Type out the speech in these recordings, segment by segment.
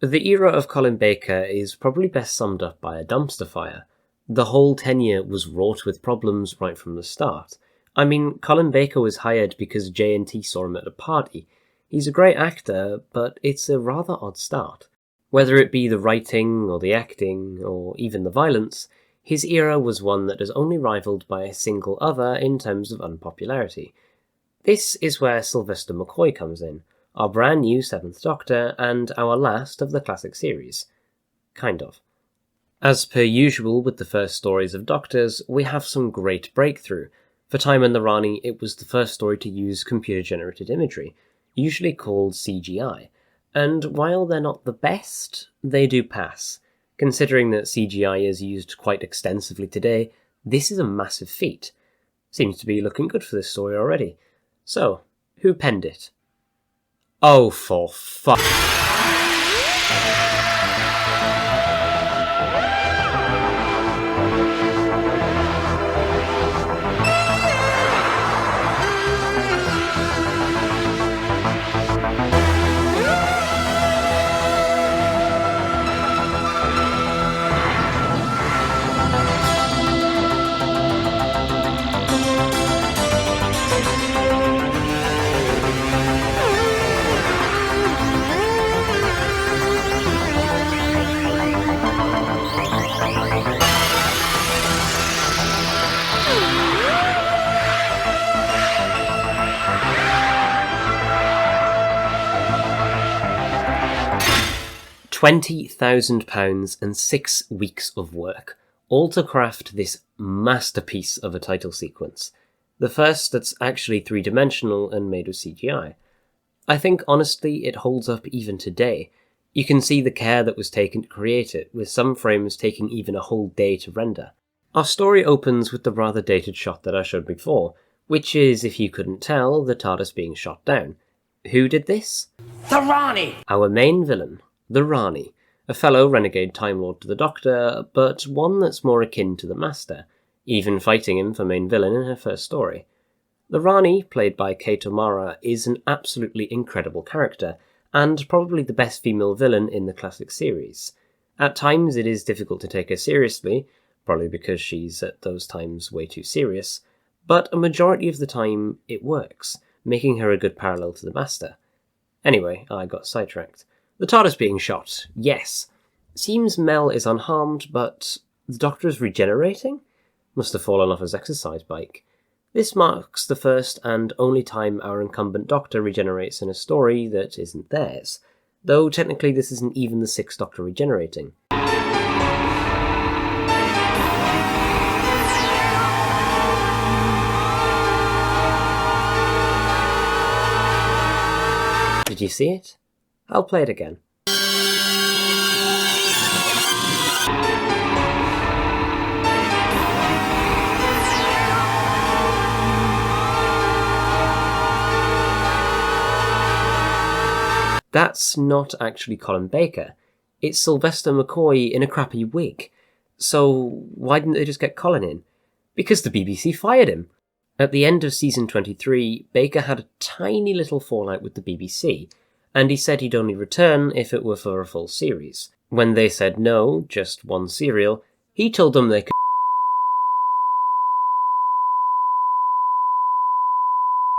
The era of Colin Baker is probably best summed up by a dumpster fire. The whole tenure was wrought with problems right from the start. I mean, Colin Baker was hired because J&T saw him at a party. He's a great actor, but it's a rather odd start. Whether it be the writing, or the acting, or even the violence, his era was one that is only rivaled by a single other in terms of unpopularity. This is where Sylvester McCoy comes in, our brand new Seventh Doctor, and our last of the classic series. Kind of. As per usual with the first stories of Doctors, we have some great breakthrough. For Time and the Rani, it was the first story to use computer-generated imagery, usually called CGI, and while they're not the best, they do pass. Considering that CGI is used quite extensively today, this is a massive feat. Seems to be looking good for this story already. So, who penned it? Oh, for fuck. 20,000 pounds and 6 weeks of work, all to craft this masterpiece of a title sequence. The first that's actually three-dimensional and made with CGI. I think, honestly, it holds up even today. You can see the care that was taken to create it, with some frames taking even a whole day to render. Our story opens with the rather dated shot that I showed before, which is, if you couldn't tell, the TARDIS being shot down. Who did this? The Rani! Our main villain, the Rani, a fellow renegade Time Lord to the Doctor, but one that's more akin to the Master, even fighting him for main villain in her first story. The Rani, played by Kate O'Mara, is an absolutely incredible character, and probably the best female villain in the classic series. At times it is difficult to take her seriously, probably because she's at those times way too serious, but a majority of the time it works, making her a good parallel to the Master. Anyway, I got sidetracked. The TARDIS being shot, yes. Seems Mel is unharmed, but the Doctor is regenerating? Must have fallen off his exercise bike. This marks the first and only time our incumbent Doctor regenerates in a story that isn't theirs, though technically this isn't even the Sixth Doctor regenerating. Did you see it? I'll play it again. That's not actually Colin Baker. It's Sylvester McCoy in a crappy wig. So why didn't they just get Colin in? Because the BBC fired him. At the end of season 23, Baker had a tiny little fallout with the BBC, and he said he'd only return if it were for a full series. When they said no, just one serial, he told them they could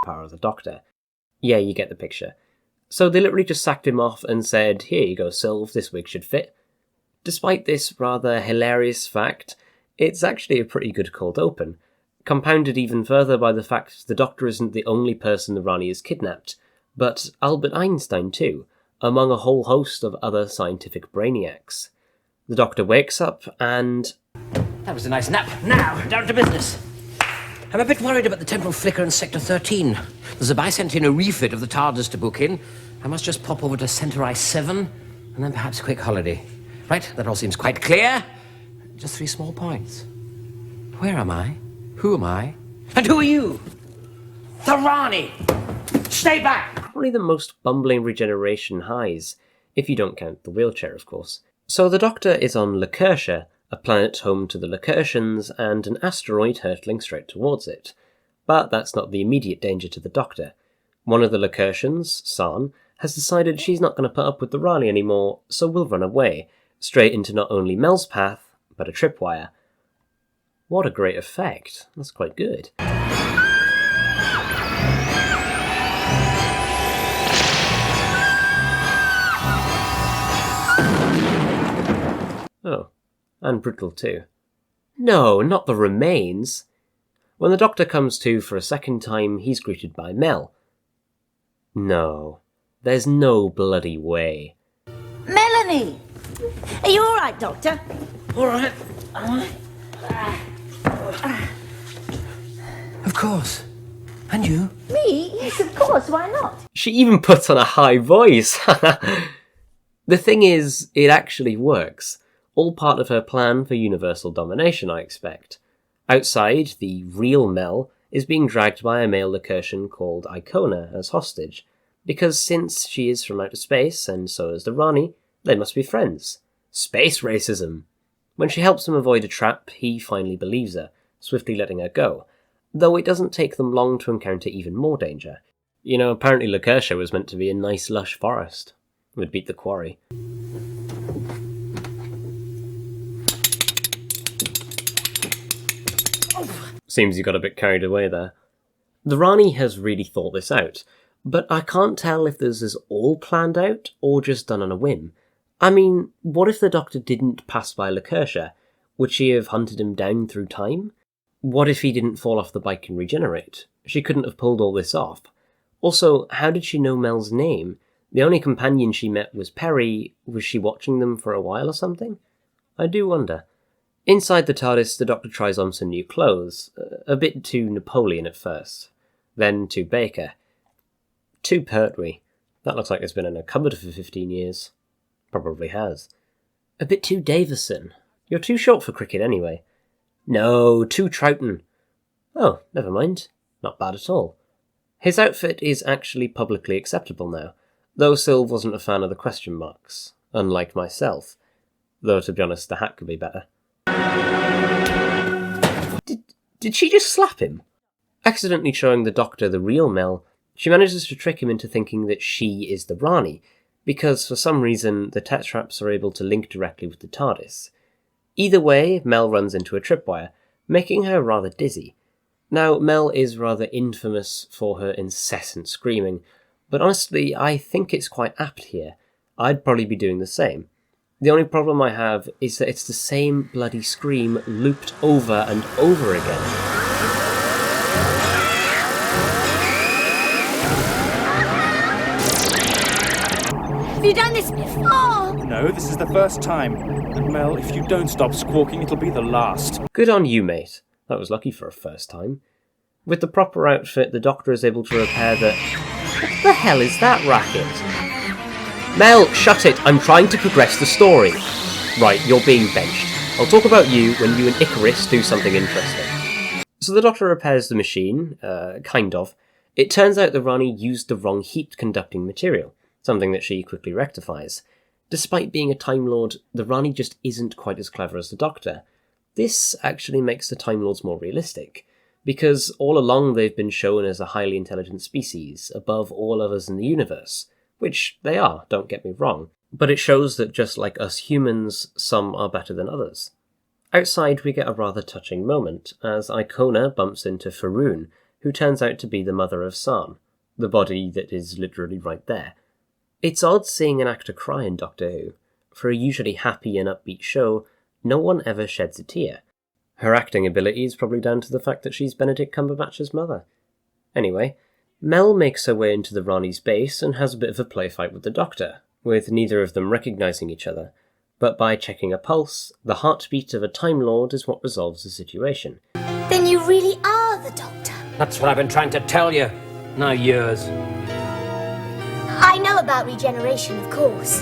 power of the Doctor. Yeah, you get the picture. So they literally just sacked him off and said, here you go, Sylv, this wig should fit. Despite this rather hilarious fact, it's actually a pretty good cold open, compounded even further by the fact the Doctor isn't the only person the Rani has kidnapped, but Albert Einstein too, among a whole host of other scientific brainiacs. The Doctor wakes up and... That was a nice nap. Now, down to business. I'm a bit worried about the temporal flicker in Sector 13. The Zabai sent in a refit of the TARDIS to book in. I must just pop over to Centauri 7, and then perhaps a quick holiday. Right, that all seems quite clear. Just 3 small points. Where am I? Who am I? And who are you? The Rani! Stay back! Probably the most bumbling regeneration highs, if you don't count the wheelchair, of course. So the Doctor is on Lacertia, a planet home to the Lacertians, and an asteroid hurtling straight towards it. But that's not the immediate danger to the Doctor. One of the Lacertians, San, has decided she's not going to put up with the Rani anymore, so will run away, straight into not only Mel's path, but a tripwire. What a great effect. That's quite good. Oh, and brutal too. No, not the remains. When the Doctor comes to for a second time, he's greeted by Mel. No, there's no bloody way. Melanie! Are you alright, Doctor? Alright. Of course. And you? Me? Yes, of course, why not? She even puts on a high voice. The thing is, it actually works. All part of her plan for universal domination, I expect. Outside, the real Mel is being dragged by a male Lacertian called Icona as hostage, because since she is from outer space, and so is the Rani, they must be friends. Space racism! When she helps him avoid a trap, he finally believes her, swiftly letting her go, though it doesn't take them long to encounter even more danger. You know, apparently Lacertia was meant to be a nice lush forest. It would beat the quarry. Seems you got a bit carried away there. The Rani has really thought this out, but I can't tell if this is all planned out or just done on a whim. I mean, what if the Doctor didn't pass by Lacertia? Would she have hunted him down through time? What if he didn't fall off the bike and regenerate? She couldn't have pulled all this off. Also, how did she know Mel's name? The only companion she met was Perry. Was she watching them for a while or something? I do wonder. Inside the TARDIS, the Doctor tries on some new clothes. A bit too Napoleon at first. Then too Baker. Too Pertwee. That looks like it's been in a cupboard for 15 years. Probably has. A bit too Davison. You're too short for cricket anyway. No, too Troughton. Oh, never mind. Not bad at all. His outfit is actually publicly acceptable now, though Sylve wasn't a fan of the question marks, unlike myself. Though, to be honest, the hat could be better. Did she just slap him? Accidentally showing the Doctor the real Mel, she manages to trick him into thinking that she is the Rani, because for some reason the Tetraps are able to link directly with the TARDIS. Either way, Mel runs into a tripwire, making her rather dizzy. Now, Mel is rather infamous for her incessant screaming, but honestly, I think it's quite apt here. I'd probably be doing the same. The only problem I have is that it's the same bloody scream looped over and over again. Have you done this before? No, this is the first time. And Mel, if you don't stop squawking, it'll be the last. Good on you, mate. That was lucky for a first time. With the proper outfit, the Doctor is able to repair the... What the hell is that racket? Mel, shut it! I'm trying to progress the story. Right, you're being benched. I'll talk about you when you and Icarus do something interesting. So the Doctor repairs the machine, kind of. It turns out the Rani used the wrong heat-conducting material, something that she quickly rectifies. Despite being a Time Lord, the Rani just isn't quite as clever as the Doctor. This actually makes the Time Lords more realistic, because all along they've been shown as a highly intelligent species, above all others in the universe. Which they are, don't get me wrong, but it shows that just like us humans, some are better than others. Outside we get a rather touching moment, as Icona bumps into Faroon, who turns out to be the mother of Sam, the body that is literally right there. It's odd seeing an actor cry in Doctor Who. For a usually happy and upbeat show, no one ever sheds a tear. Her acting ability is probably down to the fact that she's Benedict Cumberbatch's mother. Anyway, Mel makes her way into the Rani's base and has a bit of a play fight with the Doctor, with neither of them recognising each other, but by checking a pulse, the heartbeat of a Time Lord is what resolves the situation. Then you really are the Doctor. That's what I've been trying to tell you. Now years. I know about regeneration, of course.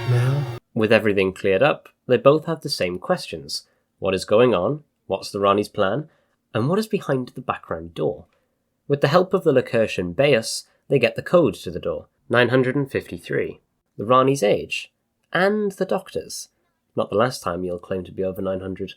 Mel? With everything cleared up, they both have the same questions. What is going on? What's the Rani's plan? And what is behind the background door? With the help of the Lacertian Beus, they get the code to the door. 953. The Rani's age. And the Doctor's. Not the last time you'll claim to be over 900.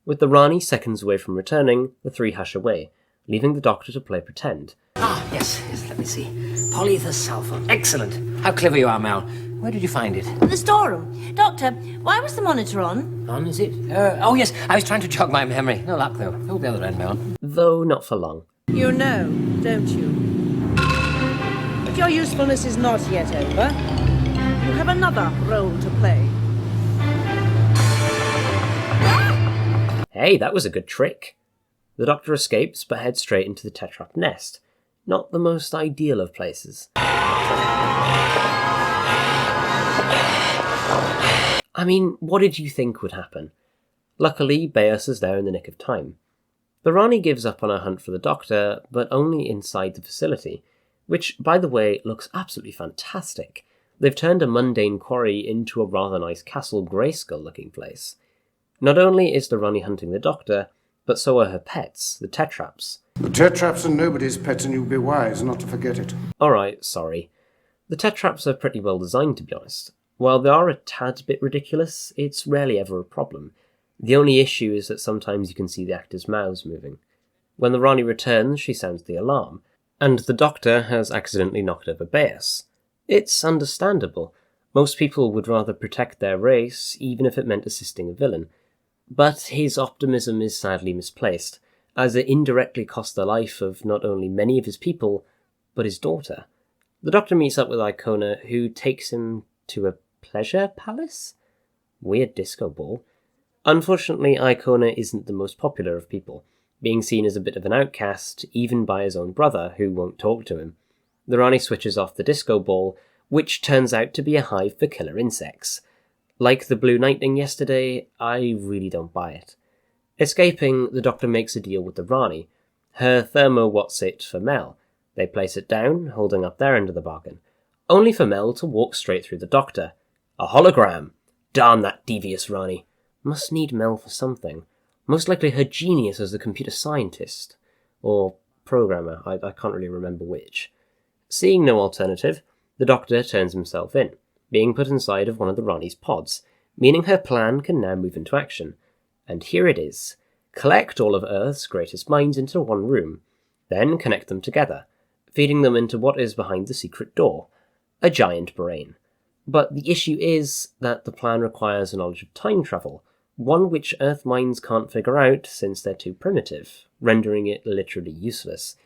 With the Rani seconds away from returning, the three hush away, leaving the Doctor to play pretend. Yes, let me see. Polyether sulfur. Excellent. How clever you are, Mal. Where did you find it? The storeroom. Doctor, why was the monitor on? On, is it? Oh, yes, I was trying to jog my memory. No luck, though. Hold the other end, Mel. Though not for long. You know, don't you? But your usefulness is not yet over. You have another role to play. Hey, that was a good trick. The Doctor escapes, but heads straight into the Tetrap nest. Not the most ideal of places. I mean, what did you think would happen? Luckily, Beos is there in the nick of time. The Rani gives up on her hunt for the Doctor, but only inside the facility, which, by the way, looks absolutely fantastic. They've turned a mundane quarry into a rather nice Castle Grayskull-looking place. Not only is the Rani hunting the Doctor, but so are her pets, the Tetraps. The Tetraps are nobody's pets, and you'd be wise not to forget it. Alright, sorry. The Tetraps are pretty well designed, to be honest. While they are a tad bit ridiculous, it's rarely ever a problem. The only issue is that sometimes you can see the actors' mouths moving. When the Rani returns, she sounds the alarm, and the Doctor has accidentally knocked over Beos. It's understandable. Most people would rather protect their race, even if it meant assisting a villain. But his optimism is sadly misplaced, as it indirectly cost the life of not only many of his people, but his daughter. The Doctor meets up with Icona, who takes him to a pleasure palace? Weird disco ball. Unfortunately, Icona isn't the most popular of people, being seen as a bit of an outcast, even by his own brother, who won't talk to him. The Rani switches off the disco ball, which turns out to be a hive for killer insects. Like the Blue Lightning yesterday, I really don't buy it. Escaping, the Doctor makes a deal with the Rani. Her thermo-what's-it for Mel. They place it down, holding up their end of the bargain. Only for Mel to walk straight through the Doctor. A hologram! Darn that devious Rani. Must need Mel for something. Most likely her genius as a computer scientist. Or programmer, I can't really remember which. Seeing no alternative, the Doctor turns himself in, being put inside of one of the Rani's pods, meaning her plan can now move into action. And here it is. Collect all of Earth's greatest minds into one room, then connect them together, feeding them into what is behind the secret door. A giant brain. But the issue is that the plan requires a knowledge of time travel, one which Earth minds can't figure out since they're too primitive, rendering it literally useless.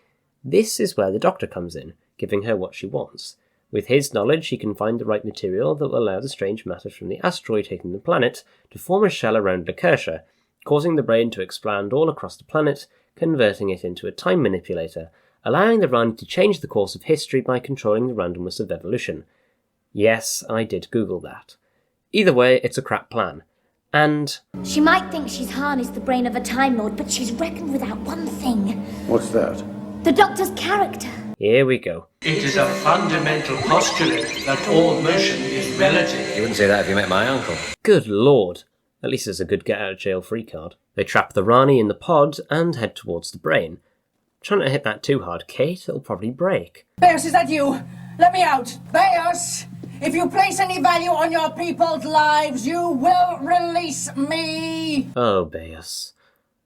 This is where the Doctor comes in, giving her what she wants. With his knowledge, he can find the right material that will allow the strange matter from the asteroid hitting the planet to form a shell around Lacertia, causing the brain to expand all across the planet, converting it into a time manipulator, allowing the Rani to change the course of history by controlling the randomness of evolution. Yes, I did Google that. Either way, it's a crap plan. And She might think she's harnessed the brain of a Time Lord, but she's reckoned without one thing. What's that? The Doctor's character. here we go. It is a fundamental postulate that all motion is relative. You wouldn't say that if you met my uncle. Good lord. At least there's a good get-out-of-jail-free card. They trap the Rani in the pod and head towards the brain. Try not to hit that too hard, Kate. It'll probably break. Beos, is that you? Let me out. Beos! If you place any value on your people's lives, you will release me! Oh, Beos.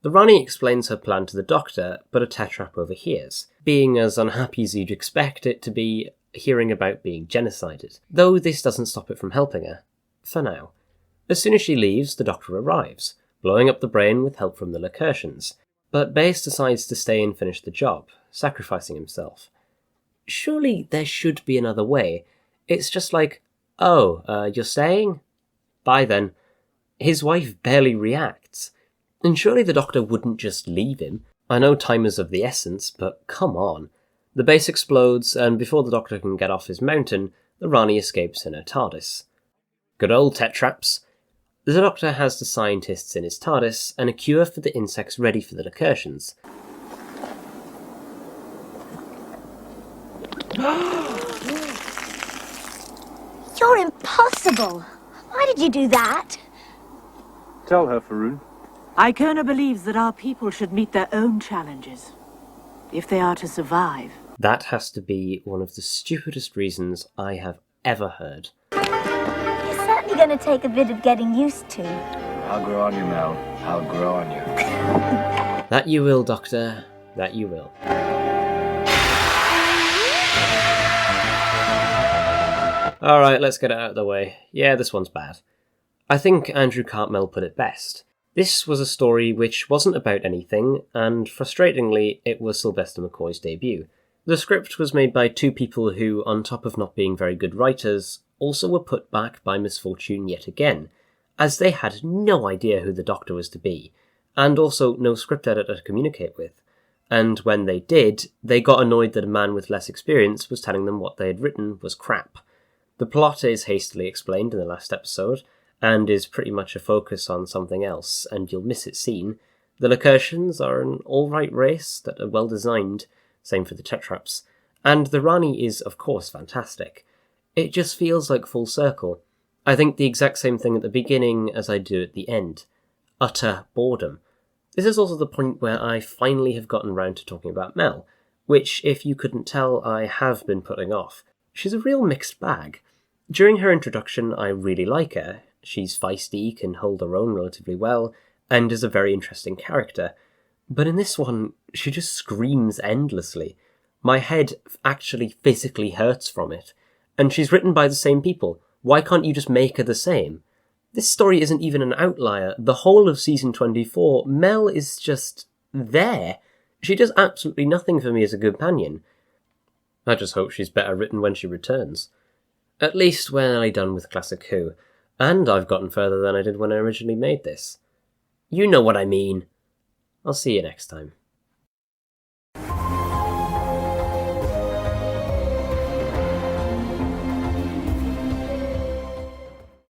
The Rani explains her plan to the Doctor, but a Tetrap overhears, being as unhappy as you'd expect it to be hearing about being genocided, though this doesn't stop it from helping her. For now. As soon as she leaves, the Doctor arrives, blowing up the brain with help from the Lacertians, but Beos decides to stay and finish the job, sacrificing himself. Surely there should be another way. It's just like, oh, you're staying? Bye then. His wife barely reacts. And surely the Doctor wouldn't just leave him. I know time is of the essence, but come on. The base explodes, and before the Doctor can get off his mountain, the Rani escapes in her TARDIS. Good old Tetraps. The Doctor has the scientists in his TARDIS, and a cure for the insects ready for the Lacertians. You're impossible. Why did you do that? Tell her, Faroon. Icona believes that our people should meet their own challenges, if they are to survive. That has to be one of the stupidest reasons I have ever heard. It's certainly going to take a bit of getting used to. I'll grow on you, Mel. I'll grow on you. That you will, Doctor. That you will. Alright, let's get it out of the way. Yeah, this one's bad. I think Andrew Cartmel put it best. This was a story which wasn't about anything, and frustratingly, it was Sylvester McCoy's debut. The script was made by two people who, on top of not being very good writers, also were put back by misfortune yet again, as they had no idea who the Doctor was to be, and also no script editor to communicate with. And when they did, they got annoyed that a man with less experience was telling them what they had written was crap. The plot is hastily explained in the last episode, and is pretty much a focus on something else, and you'll miss it seen. The Lacertians are an alright race that are well designed, same for the Tetraps, and the Rani is of course fantastic. It just feels like full circle. I think the exact same thing at the beginning as I do at the end. Utter boredom. This is also the point where I finally have gotten round to talking about Mel, which, if you couldn't tell, I have been putting off. She's a real mixed bag. During her introduction, I really like her. She's feisty, can hold her own relatively well, and is a very interesting character. But in this one, she just screams endlessly. My head actually physically hurts from it. And she's written by the same people. Why can't you just make her the same? This story isn't even an outlier. The whole of season 24, Mel is just there. She does absolutely nothing for me as a companion. I just hope she's better written when she returns. At least when I done with Classic Who. And I've gotten further than I did when I originally made this. You know what I mean. I'll see you next time.